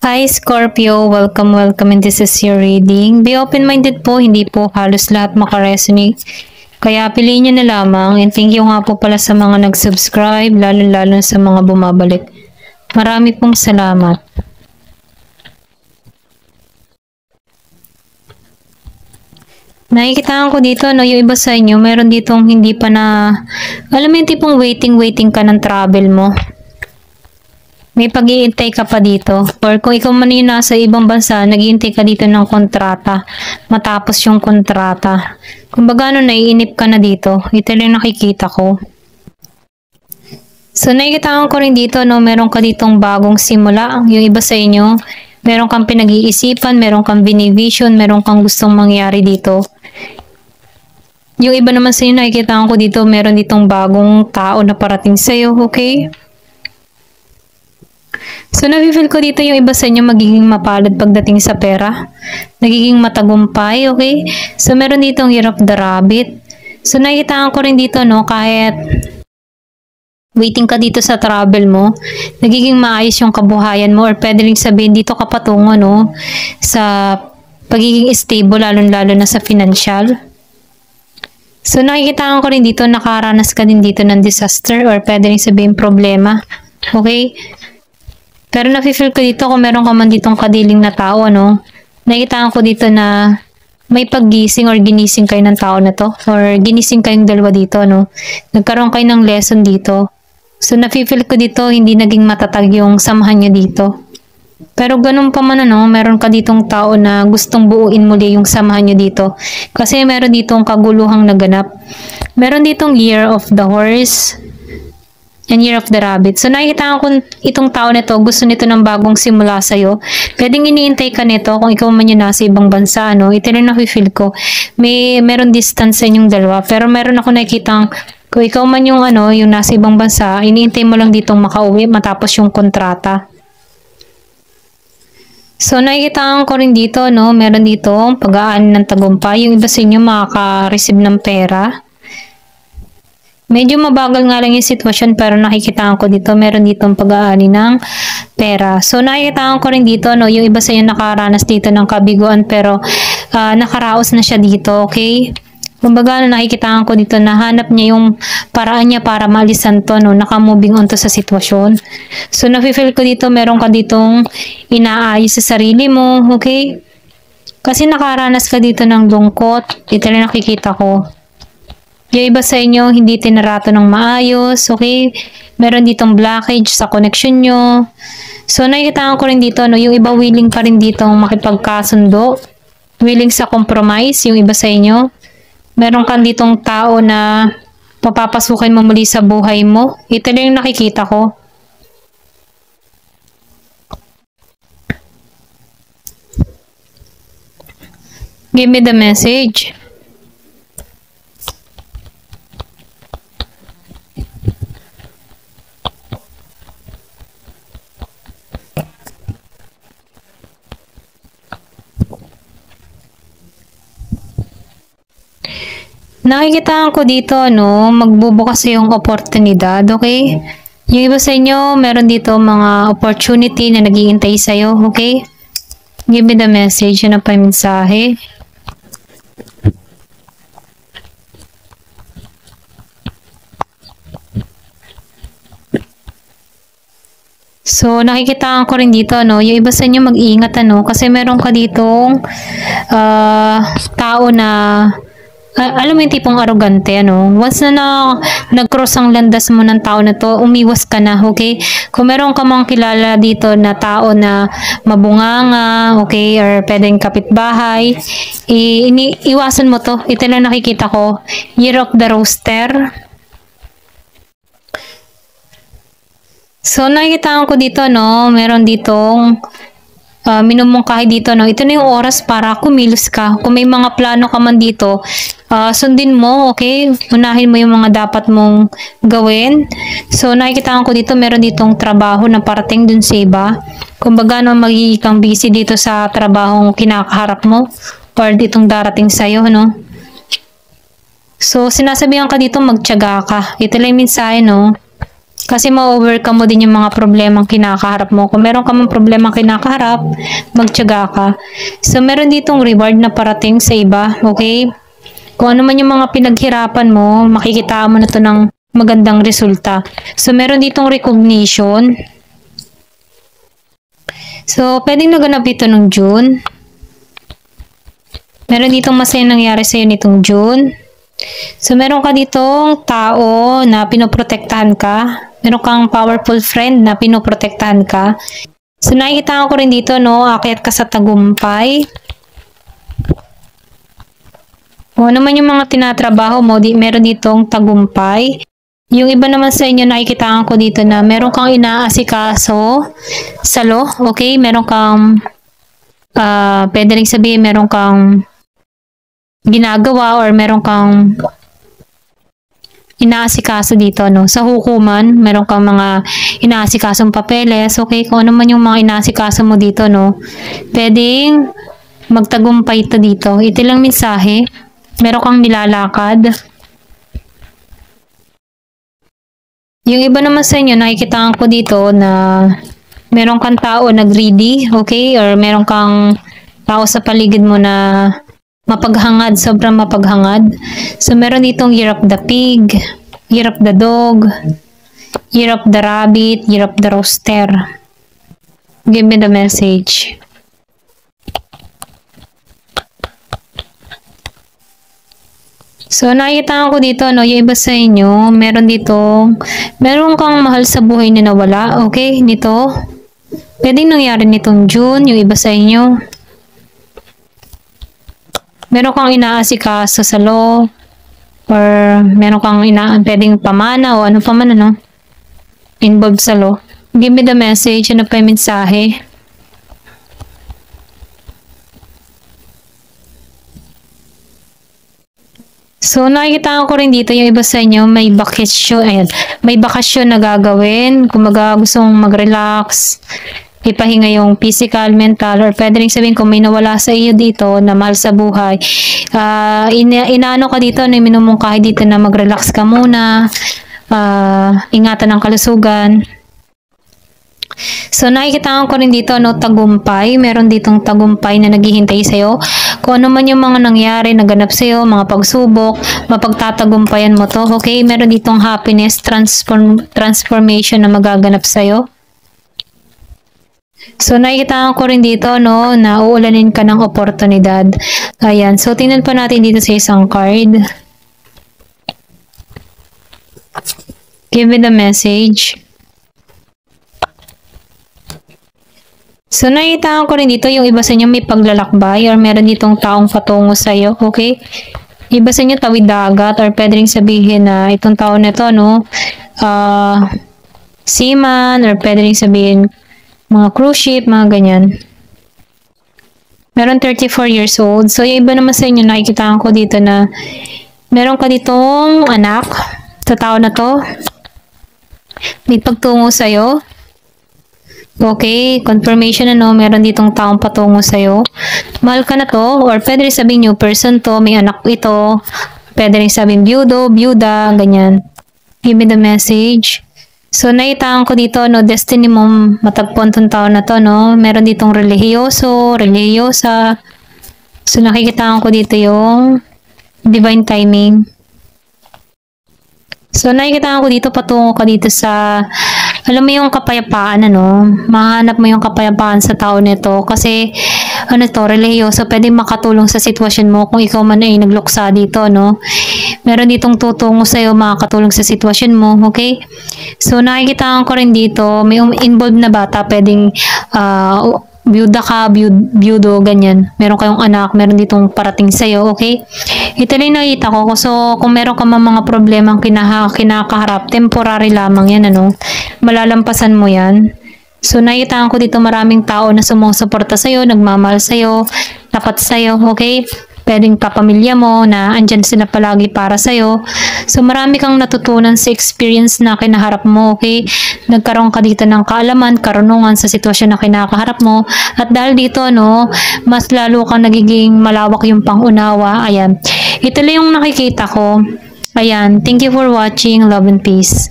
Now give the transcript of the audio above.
Hi Scorpio, welcome and this is your reading. Be open-minded po, hindi po halos lahat makaresonate. Kaya piliin nyo na lamang and thank you nga po pala sa mga nag-subscribe, lalo sa mga bumabalik. Marami pong salamat. Nakikita ko dito, yung iba sa inyo, meron ditong hindi pa na, alam mo yung tipong waiting ka ng travel mo. May pag-iintay ka pa dito. Or kung ikaw man yung nasa ibang bansa, nag-iintay ka dito ng kontrata. Matapos yung kontrata. Kung baga naiinip ka na dito. Ito lang nakikita ko. So, nakikita ko rin dito, meron ka ditong bagong simula. Yung iba sa inyo, meron kang pinag-iisipan, meron kang binivision, meron kang gustong mangyari dito. Yung iba naman sa inyo, nakikita ko dito, meron ditong bagong tao na parating sa'yo, okay? So, nafe-feel ko dito yung iba sa inyo magiging mapalad pagdating sa pera. Nagiging matagumpay, okay? So, meron dito ang Year of the Rabbit. So, nakikita ko rin dito, kahit waiting ka dito sa travel mo, nagiging maayos yung kabuhayan mo or pwede rin sabihin dito ka patungo, sa pagiging stable, lalo na sa financial. So, nakikita ko rin dito, nakaranas ka din dito ng disaster or pwede rin sabihin problema. Okay? Pero nafe-feel ko dito kung meron ka man ditong kadiling na tao, nakita ko dito na may paggising or ginising kayo ng tao na to. Or ginising kayong dalawa dito, Nagkaroon kayo ng lesson dito. So, nafe-feel ko dito, hindi naging matatag yung samahan nyo dito. Pero ganun pa man, meron ka ditong tao na gustong buuin muli yung samahan nyo dito. Kasi meron ditong kaguluhang naganap. Meron ditong Year of the Horse and Year of the Rabbit. So, nakikita ko itong tao nito, gusto nito ng bagong simula sa'yo. Pwedeng iniintay ka nito kung ikaw man yung nasa ibang bansa, Ito rin nafe-feel ko. Meron distance sa inyong dalawa. Pero meron ako nakikitang, kung ikaw man yung yung nasa ibang bansa, iniintay mo lang ditong makauwi matapos yung kontrata. So, nakikita ko rin dito, meron dito pag-aani ng tagumpay. Yung iba sa inyo makaka-receive ng pera. Medyo mabagal nga lang yung sitwasyon pero nakikita ko dito, meron ditong pag-aani ng pera. So, nakikita ko rin dito, yung iba sa inyo nakaranas dito ng kabiguan pero nakaraos na siya dito, okay? Kumbaga, nakikita ko dito, nahanap niya yung paraan niya para maalisan to, nakamoving on to sa sitwasyon. So, nafe-feel ko dito, meron ka ditong inaayos sa sarili mo, okay? Kasi nakaranas ka dito ng lungkot, ito rin nakikita ko. Yung iba sa inyo, hindi tinarato ng maayos, okay? Meron ditong blockage sa connection nyo. So, nakikita ko rin dito, yung iba willing pa rin dito makipagkasundo. Willing sa compromise, yung iba sa inyo. Meron kang ditong tao na papapasukin mo muli sa buhay mo. Ito lang yung nakikita ko. Give me the message. Nakikita ko dito, magbubukas yung oportunidad, okay? Yung iba sa inyo, meron dito mga opportunity na nag-iintay sa'yo, okay? Give me the message, yun ang paminsahe. So, nakikita ko rin dito, yung iba sa inyo mag-iingat, kasi meron ka ditong tao na alam mo yung tipong arrogante, Once na nag-cross ang landas mo ng tao na to, umiwas ka na, okay? Kung meron ka mang kilala dito na tao na mabunganga, okay? Or pwedeng kapitbahay, iwasan mo to. Ito lang nakikita ko. Year of the Rooster. So, nakikita ko dito, meron ditong minumungkahi dito, Ito na yung oras para kumilos ka. Kung may mga plano ka man dito, sundin mo, okay? Unahin mo yung mga dapat mong gawin. So, nakikita ko dito, meron ditong trabaho na parating dun sa iba. Kung baga, magiging kang busy dito sa trabahong kinakaharap mo or ditong darating sa'yo, So, sinasabihan ka dito, magtiyaga ka. Ito lang yung mensahe, Kasi ma-overcome mo din yung mga problemang kinakaharap mo. Kung meron ka mang problemang kinakaharap, magtiyaga ka. So, meron ditong reward na parating sa iba, okay? Kung ano man yung mga pinaghirapan mo, makikita mo na to ng magandang resulta. So, meron ditong recognition. So, pwedeng naganap ito ng June. Meron ditong masaya nangyari sa'yo nitong June. So, meron ka ditong tao na pinoprotektahan ka. Meron kang powerful friend na pinoprotektahan ka. So, nakikita ko rin dito, no, aakyat ka sa tagumpay. Kung ano man yung mga tinatrabaho mo, meron ditong tagumpay. Yung iba naman sa inyo, nakikita ko dito na meron kang inaasikaso sa law, okay? Meron kang, pwede rin sabihin, meron kang ginagawa or meron kang inaasikaso dito, no? Sa hukuman, meron kang mga inaasikasong papeles, okay? Kung ano man yung mga inaasikaso mo dito, no? Pwedeng magtagumpay ito dito. Ito lang mensahe. Meron kang nilalakad. Yung iba naman sa inyo, nakikita ko dito na meron kang tao na greedy, okay? Or meron kang tao sa paligid mo na mapaghangad, sobrang mapaghangad. So, meron ditong year of the pig, year of the dog, year of the rabbit, year of the rooster. Give me the message. So, nakikita ko dito, no, yung iba sa inyo, meron kang mahal sa buhay na nawala, okay, nito. Pwedeng nangyari nitong June, yung iba sa inyo. Meron kang inaasikaso sa law, or meron kang pwedeng pamana, o ano pa man, ano, involved sa law. Give me the message, ano pa yung mensahe. So, nakikita ko rin dito, yung iba sa inyo, may bakasyon, ayan, may bakasyon na gagawin, kumaga gustong mag-relax, ipahinga yung physical, mental, or pwede rin sabihin kung may nawala sa iyo dito na mahal sa buhay, inaano ka dito, na minumungkahi dito na mag-relax ka muna, ingatan ang kalusugan. So, nakikita ko rin dito, no, tagumpay. Meron ditong tagumpay na naghihintay sa'yo. Kung ano man yung mga nangyari, naganap sa'yo, mga pagsubok, mapagtatagumpayan mo to. Okay? Meron ditong happiness, transformation na magaganap sa'yo. So, nakikita ko rin dito, no, na uulanin ka ng oportunidad. Ayan. So, tingnan pa natin dito sa isang card. Give me the message. So, nakita ko rin dito, yung iba sa inyo may paglalakbay or meron ditong taong patungo sa'yo, okay? Iba sa inyo tawid dagat or pwede rin sabihin na itong taon na to, no? Seaman or pwede rin sabihin mga cruise ship, mga ganyan. Meron 34 years old. So, yung iba naman sa inyo, nakikita ko dito na meron ka ditong anak sa tao na to. May pagtungo sa'yo. Okay, confirmation na, no, meron ditong taong patungo sa'yo. Mahal ka na to, or pwede rin sabihin new person to, may anak ito. Pwede rin sabihin byuda, ganyan. Give me the message. So, naitaan ko dito, no, destiny mo matagpuan tong taon na to, no. Meron ditong religyoso, religyosa. So, nakikita ko dito yung divine timing. So, nakikita ko dito, patungo ka dito sa, alam mo yung kapayapaan, ano, mahanap mo yung kapayapaan sa tao nito kasi, ano to, religyoso, pwede makatulong sa sitwasyon mo kung ikaw man ay nagluksa dito, no. Meron ditong tutungo sa'yo, makakatulong sa sitwasyon mo, okay? So, nakikita ko rin dito, may involved na bata, pwedeng, byuda ka, byudo, ganyan. Meron kayong anak, meron ditong parating sa'yo, okay? Ito lang nakita ko. So, kung meron ka mga problemang kinakaharap, temporary lamang yan, ano? Malalampasan mo yan. So, nakita ko dito maraming tao na sumusuporta sa'yo, nagmamahal sa'yo, tapat sa'yo, okay? Pwedeng kapamilya mo na andyan sila palagi para sa'yo. So, marami kang natutunan sa experience na kinaharap mo, okay? Nagkaroon ka dito ng kaalaman, karunungan sa sitwasyon na kinakaharap mo. At dahil dito, no, mas lalo kang nagiging malawak yung pangunawa. Ayan. Ito lang yung nakikita ko. Ayan. Thank you for watching. Love and peace.